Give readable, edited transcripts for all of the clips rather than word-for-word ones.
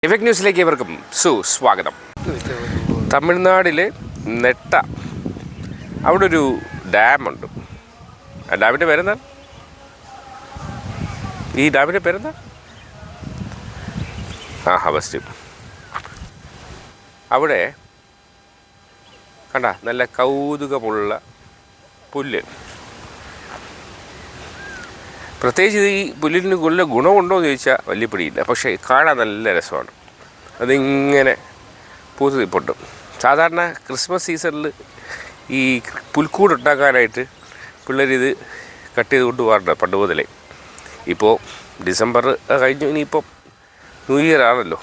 Effect ന്യൂസിലേക്ക് ഇവർക്കും സുസ്വാഗതം. തമിഴ്നാട്ടിലെ നെട്ട അവിടെ ഒരു ഡാമുണ്ട്. ആ ഡാമിൻ്റെ പേരെന്താ? ഈ ഡാമിൻ്റെ പേരെന്താ? ഹവസ്റ്റ്. അവിടെ കണ്ട നല്ല കൗതുകമുള്ള പുല്ല്. പ്രത്യേകിച്ച് ഈ പുല്ലിന് കൊല്ല ഗുണമുണ്ടോ എന്ന് ചോദിച്ചാൽ വലിയ പിടിയില്ല, പക്ഷേ കാണാൻ നല്ല രസമാണ്. അതിങ്ങനെ പൂത്ത് നിൽപ്പുണ്ട്. സാധാരണ ക്രിസ്മസ് സീസണിൽ ഈ പുൽക്കൂട് ഉണ്ടാക്കാനായിട്ട് പിള്ളേരിത് കട്ട് ചെയ്ത് കൊണ്ടുപോകാറുണ്ട് പണ്ട് മുതലേ. ഇപ്പോൾ ഡിസംബർ കഴിഞ്ഞു, ഇനിയിപ്പം ന്യൂ ഇയർ ആണല്ലോ.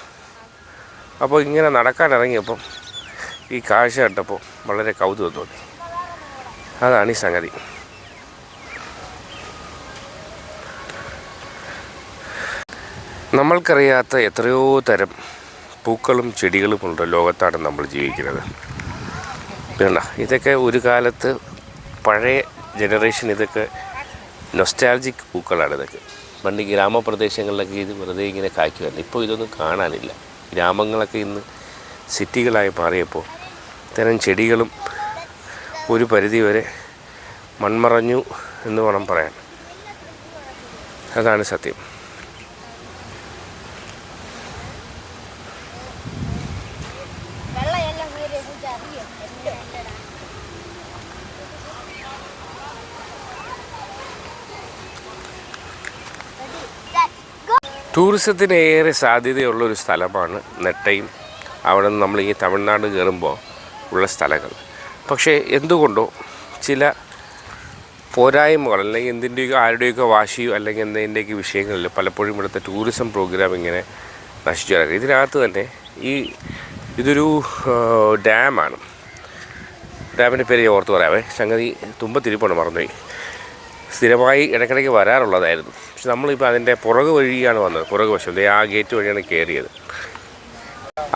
അപ്പോൾ ഇങ്ങനെ നടക്കാനിറങ്ങിയപ്പം ഈ കാഴ്ച കണ്ടപ്പോൾ വളരെ കൗതുകം തോന്നി. അതാണ് ഈ സംഗതി. നമ്മൾക്കറിയാത്ത എത്രയോ തരം പൂക്കളും ചെടികളുമുണ്ട് ലോകത്താണ് നമ്മൾ ജീവിക്കുന്നത്. വേണ്ട, ഇതൊക്കെ ഒരു കാലത്ത് പഴയ ജനറേഷൻ ഇതൊക്കെ നൊസ്റ്റാൾജിക് പൂക്കളാണ്. ഇതൊക്കെ പണ്ട് ഗ്രാമപ്രദേശങ്ങളിലൊക്കെ ഇത് വെറുതെ ഇങ്ങനെ കായ്ക്കുമായിരുന്നു. ഇപ്പോൾ ഇതൊന്നും കാണാനില്ല. ഗ്രാമങ്ങളൊക്കെ ഇന്ന് സിറ്റികളായി മാറിയപ്പോൾ ഇത്തരം ചെടികളും ഒരു പരിധിവരെ മൺമറഞ്ഞു എന്ന് വേണം പറയാൻ. അതാണ് സത്യം. ടൂറിസത്തിന് ഏറെ സാധ്യതയുള്ളൊരു സ്ഥലമാണ് നെട്ടയും അവിടെ നിന്ന് നമ്മൾ ഈ തമിഴ്നാട് കയറുമ്പോൾ ഉള്ള സ്ഥലങ്ങൾ. പക്ഷേ എന്തുകൊണ്ടോ ചില പോരായ്മകൾ അല്ലെങ്കിൽ എന്തിൻ്റെയൊക്കെ ആരുടെയൊക്കെ വാശിയോ അല്ലെങ്കിൽ എന്തിൻ്റെയൊക്കെ വിഷയങ്ങളിൽ പലപ്പോഴും ഇവിടുത്തെ ടൂറിസം പ്രോഗ്രാം ഇങ്ങനെ നശിച്ചു കിടക്കുക. ഇതിനകത്ത് തന്നെ ഇതൊരു ഡാമാണ്. ഡാമിൻ്റെ പേര് ഓർത്ത് പറയാവേ. സംഗതി തുമ്പത്തിരിപ്പാണ്, മറന്നുപോയി. സ്ഥിരമായി ഇടയ്ക്കിടയ്ക്ക് വരാറുള്ളതായിരുന്നു. പക്ഷെ നമ്മളിപ്പോൾ അതിൻ്റെ പുറകു വഴിയാണ് വന്നത്. പുറകു വശം ആ ഗേറ്റ് വഴിയാണ് കയറിയത്.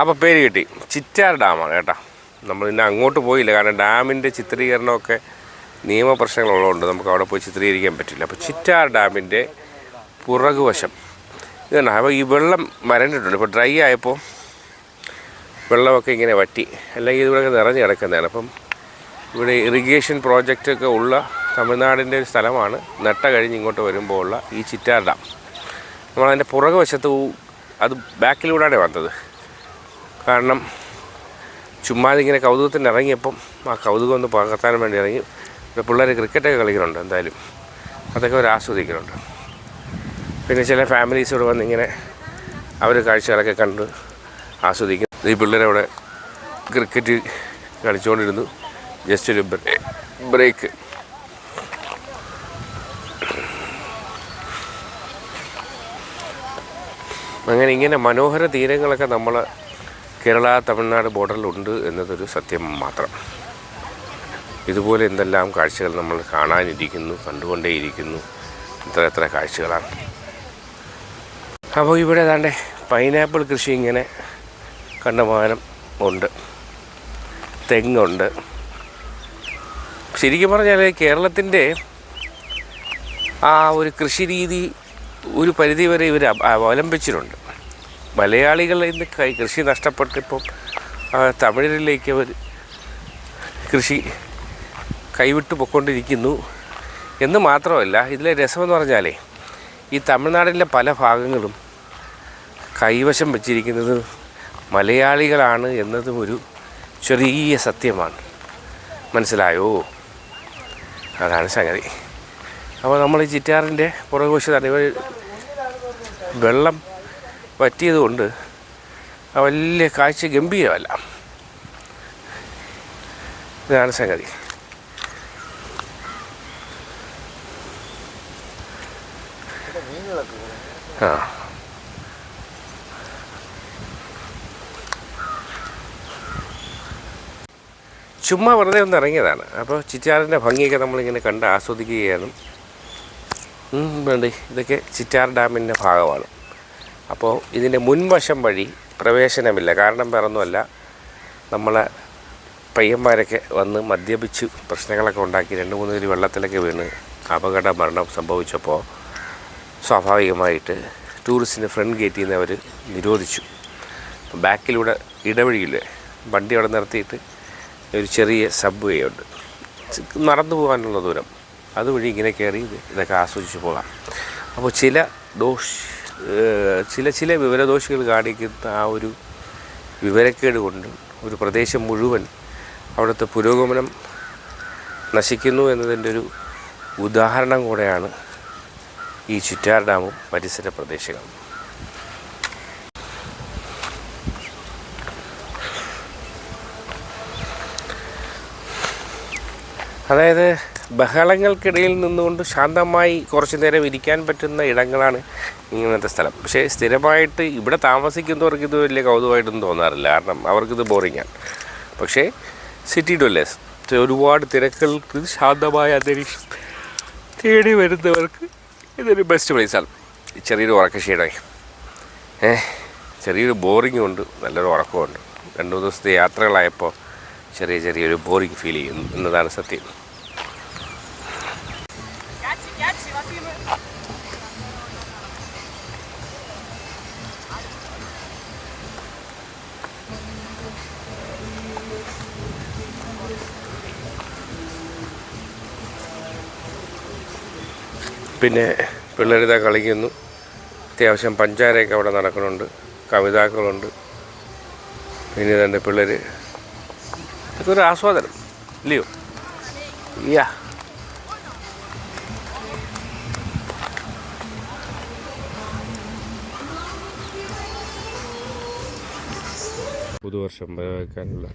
അപ്പോൾ പേര് കിട്ടി, ചിറ്റാർ ഡാമാണ് കേട്ടോ. നമ്മൾ ഇന്ന് അങ്ങോട്ട് പോയില്ല, കാരണം ഡാമിൻ്റെ ചിത്രീകരണമൊക്കെ നിയമപ്രശ്നങ്ങളുള്ളതുകൊണ്ട് നമുക്ക് അവിടെ പോയി ചിത്രീകരിക്കാൻ പറ്റില്ല. അപ്പോൾ ചിറ്റാർ ഡാമിൻ്റെ പുറകുവശം ഇതാണ്. അപ്പോൾ ഈ വെള്ളം വരണ്ടിട്ടുണ്ട്. ഇപ്പോൾ ഡ്രൈ ആയപ്പോൾ വെള്ളമൊക്കെ ഇങ്ങനെ വറ്റി, അല്ലെങ്കിൽ ഇതിവിടെ നിറഞ്ഞ് കിടക്കുന്നതാണ്. അപ്പം ഇവിടെ ഇറിഗേഷൻ പ്രോജക്റ്റൊക്കെ ഉള്ള തമിഴ്നാടിൻ്റെ ഒരു സ്ഥലമാണ്. നെട്ട കഴിഞ്ഞ് ഇങ്ങോട്ട് വരുമ്പോൾ ഉള്ള ഈ ചിറ്റാർ ഡാം. നമ്മളതിൻ്റെ പുറകുവശത്ത് അത് ബാക്കിലൂടെയാണ് വന്നത്. കാരണം ചുമ്മാതിങ്ങനെ കൗതുകത്തിന് ഇറങ്ങിയപ്പം ആ കൗതുകം ഒന്ന് പകർത്താൻ വേണ്ടി ഇറങ്ങി. ഇവിടെ പിള്ളേർ ക്രിക്കറ്റൊക്കെ കളിക്കുന്നുണ്ട്. എന്തായാലും അതൊക്കെ അവർ ആസ്വദിക്കുന്നുണ്ട്. പിന്നെ ചില ഫാമിലീസ് ഇവിടെ വന്നിങ്ങനെ അവർ കാഴ്ചകളൊക്കെ കണ്ട് ആസ്വദിക്കും. ഈ പിള്ളേരവിടെ ക്രിക്കറ്റ് കളിച്ചുകൊണ്ടിരുന്നു. ജസ്റ്റ് ഒരു ബ്രേക്ക്. അങ്ങനെ ഇങ്ങനെ മനോഹര തീരങ്ങളൊക്കെ നമ്മൾ കേരള തമിഴ്നാട് ബോർഡറിലുണ്ട് എന്നതൊരു സത്യം മാത്രം. ഇതുപോലെ എന്തെല്ലാം കാഴ്ചകൾ നമ്മൾ കാണാനിരിക്കുന്നു, കണ്ടുകൊണ്ടേയിരിക്കുന്നു. എത്ര കാഴ്ചകളാണ്. അപ്പോൾ ഇവിടെ ഏതാണ്ട് പൈനാപ്പിൾ കൃഷി ഇങ്ങനെ കണ്ടമാനം ഉണ്ട്, തെങ്ങുണ്ട്. ശരിക്കും പറഞ്ഞാൽ കേരളത്തിൻ്റെ ആ ഒരു കൃഷി രീതി ഒരു പരിധിവരെ ഇവർ അവലംബിച്ചിട്ടുണ്ട്. മലയാളികൾ ഇന്ന് കൃഷി നഷ്ടപ്പെട്ടിപ്പം തമിഴരിലേക്ക് അവർ കൃഷി കൈവിട്ടു പൊയ്ക്കൊണ്ടിരിക്കുന്നു എന്ന് മാത്രമല്ല, ഇതിലെ രസമെന്ന് പറഞ്ഞാലേ ഈ തമിഴ്നാടിൻ്റെ പല ഭാഗങ്ങളും കൈവശം വച്ചിരിക്കുന്നത് മലയാളികളാണ് എന്നതും ഒരു ചെറിയ സത്യമാണ്. മനസ്സിലായോ? അതാണ് സംഗതി. അപ്പോൾ നമ്മൾ ഈ ചിറ്റാറിൻ്റെ പുറകുവശത്താണ്. ഇവർ വെള്ളം വറ്റിയതുകൊണ്ട് വലിയ കാഴ്ച ഗംഭീരമല്ല. ഇതാണ് സംഗതി. ചുമ്മാ വെറുതെ ഒന്ന് ഇറങ്ങിയതാണ്. അപ്പോൾ ചിറ്റാറിൻ്റെ ഭംഗിയൊക്കെ നമ്മളിങ്ങനെ കണ്ട് ആസ്വദിക്കുകയാണ്. വേണ്ടേ, ഇതൊക്കെ ചിറ്റാർ ഡാമിൻ്റെ ഭാഗമാണ്. അപ്പോൾ ഇതിൻ്റെ മുൻവശം വഴി പ്രവേശനമില്ല. കാരണം വേറൊന്നുമല്ല, നമ്മളെ പയ്യന്മാരൊക്കെ വന്ന് മദ്യപിച്ച് പ്രശ്നങ്ങളൊക്കെ ഉണ്ടാക്കി 2-3 പേര് വെള്ളത്തിലൊക്കെ വീണ് അപകട മരണം സംഭവിച്ചപ്പോൾ സ്വാഭാവികമായിട്ട് ടൂറിസ്റ്റിന് ഫ്രണ്ട് ഗേറ്റിൽ നിന്ന് അവർ നിരോധിച്ചു. ബാക്കിലൂടെ ഇടവഴിയില്ലേ വണ്ടി അവിടെ നിർത്തിയിട്ട് ഒരു ചെറിയ സബ് വേ ഉണ്ട്, നടന്നു പോകാനുള്ള ദൂരം, അതുവഴി ഇങ്ങനെ കയറി ഇതൊക്കെ ആസ്വദിച്ച് പോകാം. അപ്പോൾ ചില വിവരദോഷികൾ കാണിക്കുന്ന ആ ഒരു വിവരക്കേട് കൊണ്ട് ഒരു പ്രദേശം മുഴുവൻ അവിടുത്തെ പുരോഗമനം നശിക്കുന്നു എന്നതിൻ്റെ ഒരു ഉദാഹരണം കൂടെയാണ് ഈ ചിറ്റാർ ഡാമും പരിസര പ്രദേശങ്ങളും. അതായത് ബഹളങ്ങൾക്കിടയിൽ നിന്നുകൊണ്ട് ശാന്തമായി കുറച്ച് നേരം ഇരിക്കാൻ പറ്റുന്ന ഇടങ്ങളാണ് ഇങ്ങനത്തെ സ്ഥലം. പക്ഷേ സ്ഥിരമായിട്ട് ഇവിടെ താമസിക്കുന്നവർക്ക് ഇത് വലിയ കൗതുകമായിട്ടൊന്നും തോന്നാറില്ല, കാരണം അവർക്കിത് ബോറിങ്ങാണ്. പക്ഷേ സിറ്റി ഡ്വല്ലേഴ്സ്, ഒരുപാട് തിരക്കൾക്ക് ശാന്തമായ അന്തരീക്ഷം തേടി വരുന്നവർക്ക് ഇതൊരു ബെസ്റ്റ് പ്ലേസാണ്. ചെറിയൊരു ഉറക്കക്ഷീണമായി, ചെറിയൊരു ബോറിങ്ങും ഉണ്ട്, നല്ലൊരു ഉറക്കമുണ്ട്. 2-3 ദിവസത്തെ യാത്രകളായപ്പോൾ ചെറിയൊരു ബോറിങ് ഫീൽ ചെയ്യുന്നു എന്നതാണ് സത്യം. പിന്നെ പിള്ളേരിതാ കളിക്കുന്നു, അത്യാവശ്യം പഞ്ചാരയൊക്കെ അവിടെ നടക്കുന്നുണ്ട്, കവിതാക്കളുണ്ട്. പിന്നെ ഇതെൻ്റെ പിള്ളേർ, ഇതൊരു ആസ്വാദനം ഇല്ലയോ? യാ പുതുവർഷം വരവേൽക്കാനുള്ള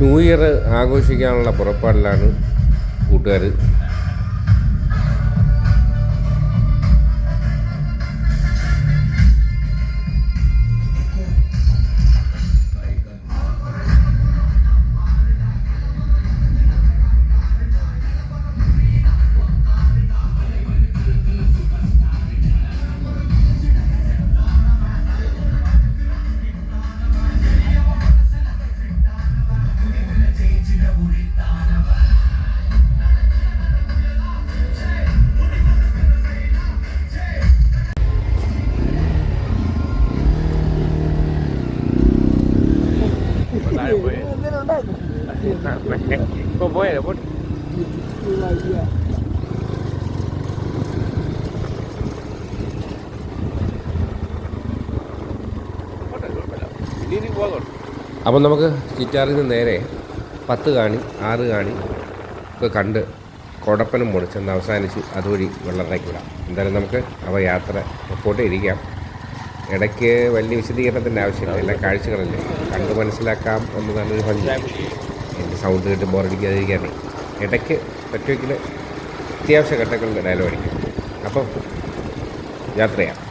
ന്യൂ ഇയർ ആഘോഷിക്കാനുള്ള പുറപ്പാടിലാണ് കൂട്ടുകാർ. ഇപ്പോൾ പോയാലോ പോട്ടെ. അപ്പം നമുക്ക് ചിറ്റാറിൽ നിന്ന് നേരെ 10 കാണി 6 കാണി ഒക്കെ കണ്ട് കോടപ്പനം മുറിച്ചെന്ന് അവസാനിച്ച് അതുവഴി വെള്ളറേക്ക് വിടാം. എന്തായാലും നമുക്ക് യാത്ര റിപ്പോർട്ട് ഇരിക്കാം. ഇടയ്ക്ക് വലിയ വിശദീകരണത്തിൻ്റെ ആവശ്യമില്ല, എല്ലാ കാഴ്ചകളല്ലേ കണ്ട് മനസ്സിലാക്കാം എന്നതാണ് ഒരു ഭംഗി. എൻ്റെ സൗണ്ട് കേട്ട് ബോറടിക്കാതിരിക്കാനേ ഇടയ്ക്ക് പറ്റുമെങ്കിൽ അത്യാവശ്യ ഘട്ടങ്ങളിൽ ഡയലോഗ് അടിക്കും. അപ്പം യാത്രയാണ്.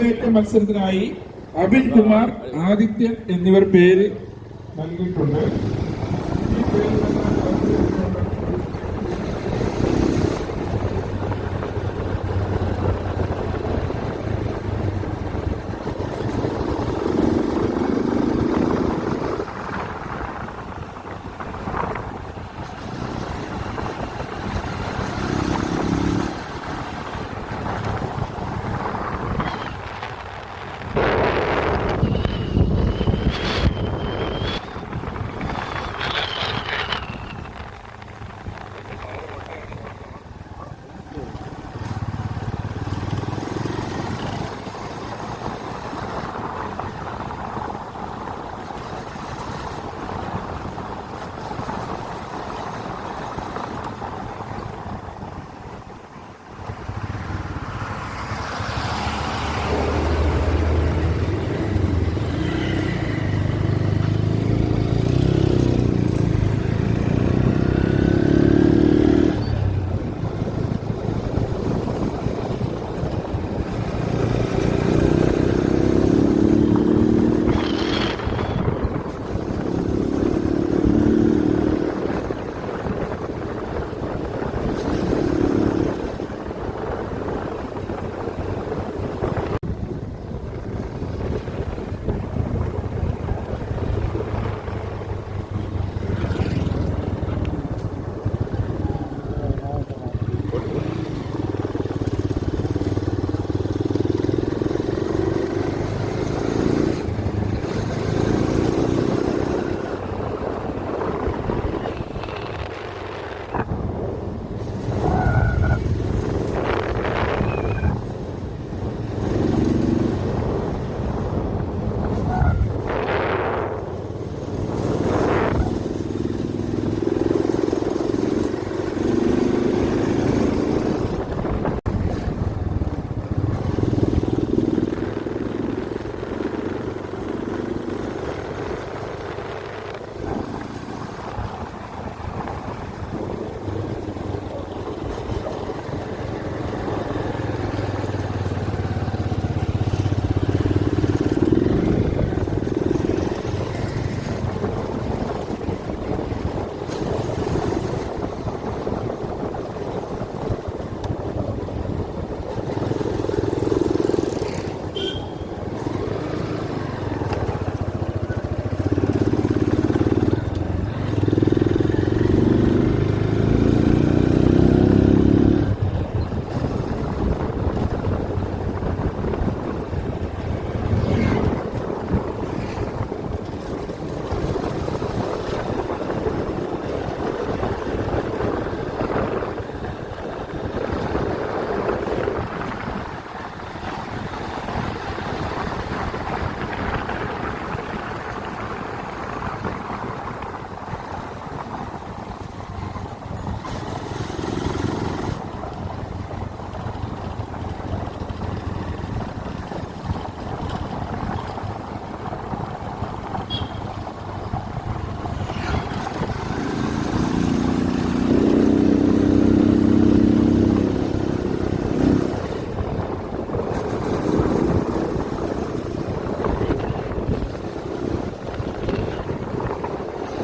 മുളകേറ്റ മത്സരത്തിനായി അബിൻ കുമാർ, ആദിത്യൻ എന്നിവർ പേര് നൽകിയിട്ടുണ്ട്.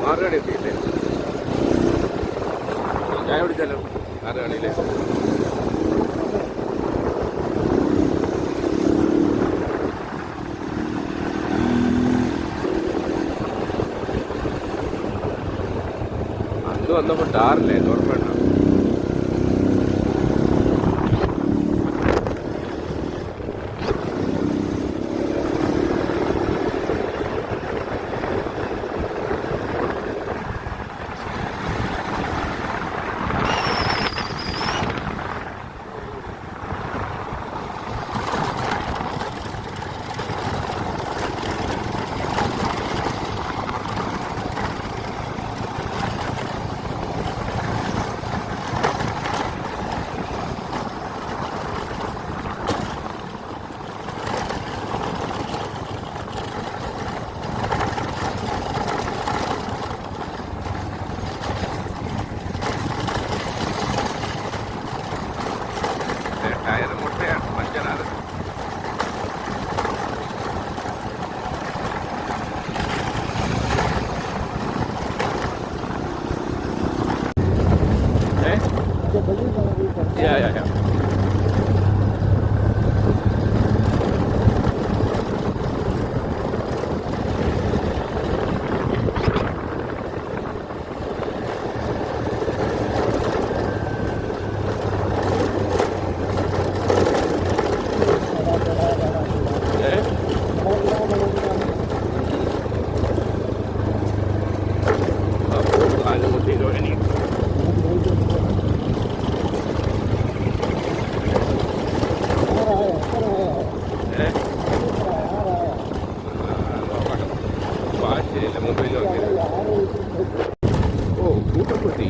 ആറുകടി എത്തിയില്ലേ? ഞാൻ വിളിച്ചാലോ ആറുകടിയില്ലേ? അന്ന് വന്നപ്പോൾ ഡാറില്ലേ ഓർമ്മ? മൊബൈൽ ഓ കൂട്ടപ്പെട്ടി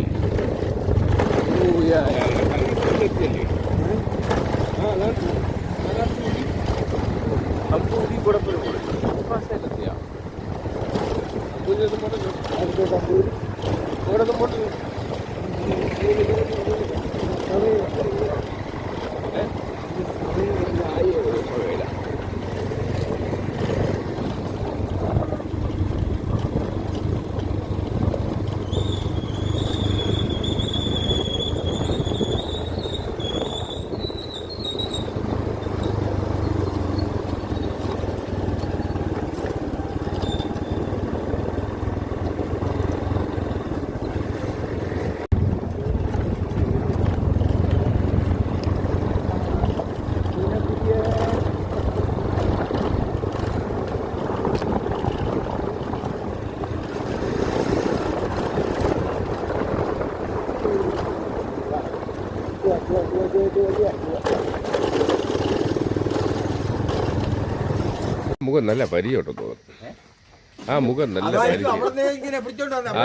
മുഖം നല്ല പരിചയമുണ്ടോ തോന്നുന്നു. ആ മുഖം നല്ല പരിചയം.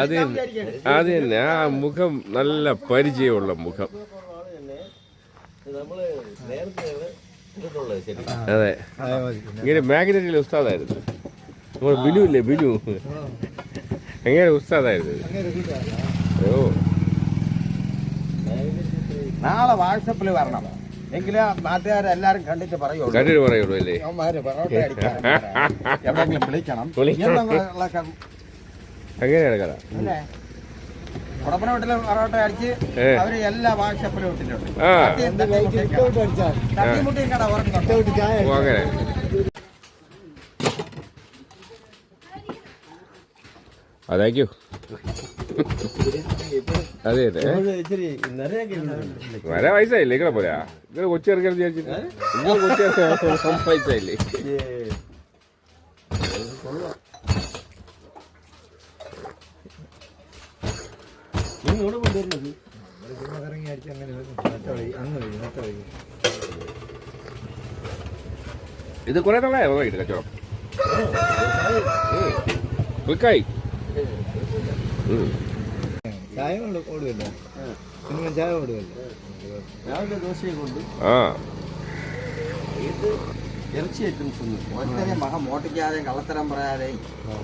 അത് അത് തന്നെ ആ മുഖം നല്ല പരിചയമുള്ള മുഖം. അതെ, ഇങ്ങനെ മാഗ്നറ്റിലെ ഉസ്താദായിരുന്നു. നമ്മൾ ബിനു ഇല്ലേ, ബിനു എങ്ങനെ ഉസ്താദായിരുന്നു. ഓ നാളെ വാട്സപ്പിൽ വരണം, എങ്കിലേ നാട്ടുകാരെല്ലാരും കണ്ടിട്ട് പറയുള്ളൂ അല്ലേ. എവിടെയെങ്കിലും വിളിക്കണം. അങ്ങനെയാണ് കഥ. കുടപ്പന വീട്ടിൽ പൊറോട്ട അടിച്ച് അവര് എല്ലാ വാട്സപ്പിലും ഇട്ടിട്ടുണ്ട്. അങ്ങനെ അതായിരിക്കും. അതെ അതെ, വരെ വയസ്സായില്ലേ ഇങ്ങനെ പോരാ. ഇങ്ങനെ കൊച്ചിറക്കാൻ വിചാരിച്ചിട്ട് ഇങ്ങനെ കൊച്ചിറക്കാൻ വയസ്സായില്ലേ. ഇത് കുറെ നാളായി വൈകിട്ട് കച്ചവടം ക്ലിക്കായി. ചായ ഓടുകല്ലോ, ചായ ഓടുകല്ലോ. രാവിലെ ദോശയെ കൊണ്ട് ഇത് ഇറച്ചി ഐറ്റംസ് ഒന്നും ഒറ്റരെ മഹം ഓട്ടിക്കാതെയും കള്ളത്തരം പറയാതെയും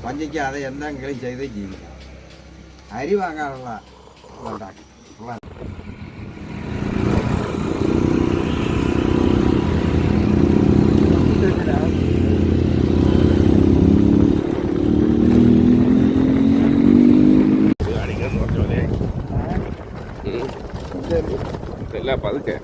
വഞ്ചിക്കാതെ എന്തെങ്കിലും ചെയ്ത് ജീവിക്കാം. അരി വാങ്ങാനുള്ള ഉണ്ടാക്കി എല്ലാം പതുക്കെ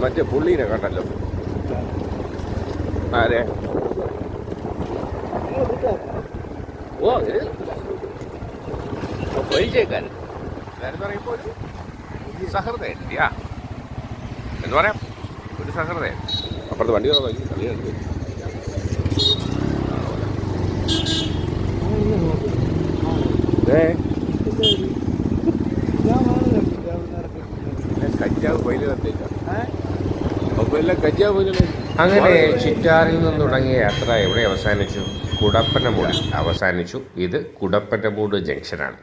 മറ്റേ പുള്ളീനെ കണ്ടല്ലോ. ആരെ? ഓ പരിചയക്കാരൻ എന്ന് പറയുമ്പോൾ ഒരു സഹൃദയൻ എന്ന് പറയാം, ഒരു സഹൃദയൻ. അപ്പുറത്ത് വണ്ടി കളിയുണ്ട്. കഞ്ചാവ് പൈല് കത്തില്ല, എല്ലാം കഞ്ചാവ് പൈല. അങ്ങനെ ചിറ്റാറിൽ നിന്ന് തുടങ്ങിയ യാത്ര എവിടെ അവസാനിച്ചു? കുടപ്പനമൂടിൽ അവസാനിച്ചു. ഇത് കുടപ്പനമൂട് ജംഗ്ഷനാണ്.